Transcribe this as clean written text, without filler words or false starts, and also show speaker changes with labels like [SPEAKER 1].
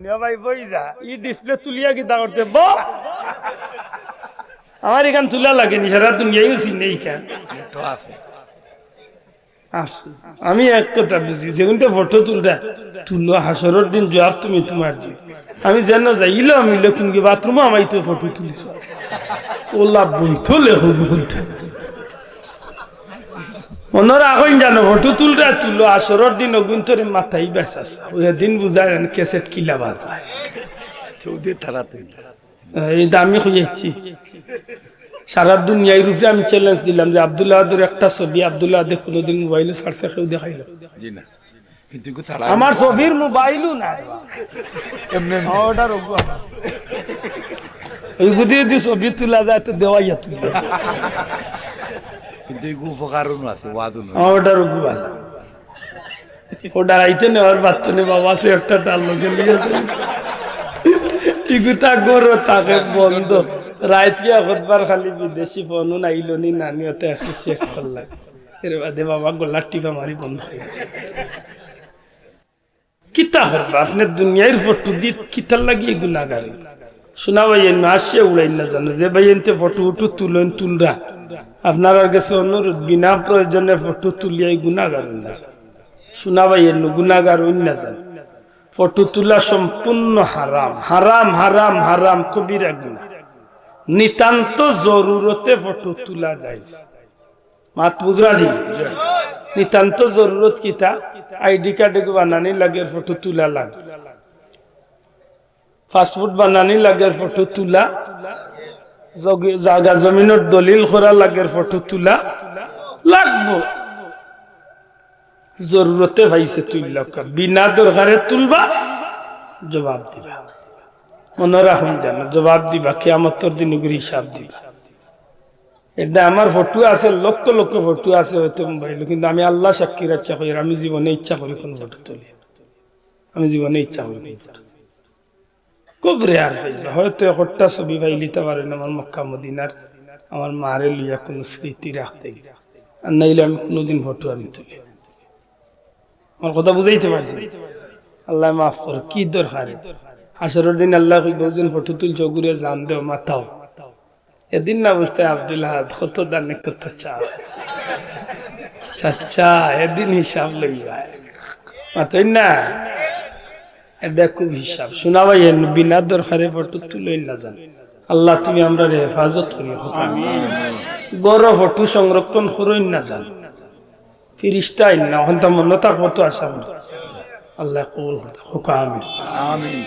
[SPEAKER 1] ভাই বই যা ই ডিসপ্লে তুলিয়া কি তা করতে আমার এখান তুলা লাগেনি সারা দুনিয়ায় নেই কেন আমি এক কথা বুঝি যেগুনটা ফটো তুললো হাসরের দিন জবাব তুমি তোমার জি আমি যেন যাইলো আমি লক্ষ্মী বাথরুম আমি তো ফটো তুলিস ওলা বইতো লেখু বইতো মনের আগুন জানো ফটো তুললো আসরের দিন অগুন তোর মাথায় বেসা ওই দিন বুঝা জান ক্যাসেট কিলা বাজায় এই দামি হয়েছি সারা দুনিয়ার রূপে আমি চ্যালেঞ্জ দিলাম যে আব্দুল্লাহর একটা ছবি আব্দুল্লাহ কোনোদিন মোবাইলে ছাড়ছে কেউ দেখাইল আমার ছবির মোবাইলও নাই ওই বুদ্ধি যদি ছবি তোলা যায় তো দেওয়াইয়া তুলে ওটা আইতে নেওয়ার বাচ্চা নে বাবা সে একটা ডাল লোকে নিয়েছে টিকুটা গরো তাকে বন্ধ রাত কি একবার খালি বিদেশি ফোন আইলো নি নানি ওতে একটু চেক করলাম এর বাদে বাবা গোলার টিপা মারি বন্ধ হয়ে কিতা হল আপনার দুনিয়ার ফটো দিয়ে কিতার লাগিয়ে গুণাগারি শোনা ভাই আসছে উড়াই না জানো যে ভাই এনতে ফটো উঠু তুলেন তুলরা আপনার কাছে অনুরোধ বিনা প্রয়োজনে ফটো তুলিয়াই গুণাগার না শোনা ভাই গুণাগার না জান ফটো তোলা সম্পূর্ণ হারাম হারাম হারাম হারাম কবিরা গুনাহ নিতান্ত জরুরতে ফটো তোলা যায় মাত বুঝরানি নিতান্ত জরুরত কিতা আইডি কার্ড বানানি লাগে ফটো তোলা লাগে পাসপোর্ট বানানি লাগে ফটো তোলা জায়গা জমিনের দলিল করা লাগে ফটো তোলা লাগবো জরুরতে ভাইছে তুইলা বিনা দরকারে তুলবা জবাব দিবা মনে রাখুন জানো জবাব দিবা কিয়ামতের দিন হিসাব দিবা এটা আমার ফটো আছে লক্ষ লক্ষ ফটো আছে হয়তো মোবাইল কিন্তু আমি আল্লাহ সাক্ষী রাখা করি আমি জীবনে ইচ্ছা করি কোন ফটো তুলি আমি জীবনে ইচ্ছা করি খুব রেয়ার পাইবা হয়তো একটা ছবি পাইলিতে পারেন আমার মক্কা মদিনার আমার মারে লইয়া কোনো স্মৃতি রাখতে আর নাইলে আমি কোনোদিন ফটো আমি তুলি আমার কথা বুঝাইতে পারছি আল্লাহ মাফ করো কি দরকার হাসরের দিন আল্লাহ কইবেন ফটো তুলছো ঘুরে জান দেও মাথাও এদিন না বুঝতে আব্দুল্লাহ কত দানে কত চাচা এদিন হিসাব লই যায় মাতই না এটা খুব হিসাব শোনা ভাই বিনা দরকারে ফটো তুলই না জান আল্লাহ তুমি আমরা হেফাজত করি গড় ফটো সংরক্ষণ করই না জান ফিরিস্তা না হন্তা মনে থাকবো তো আশা আল্লাহ কবুল করতে আমিন।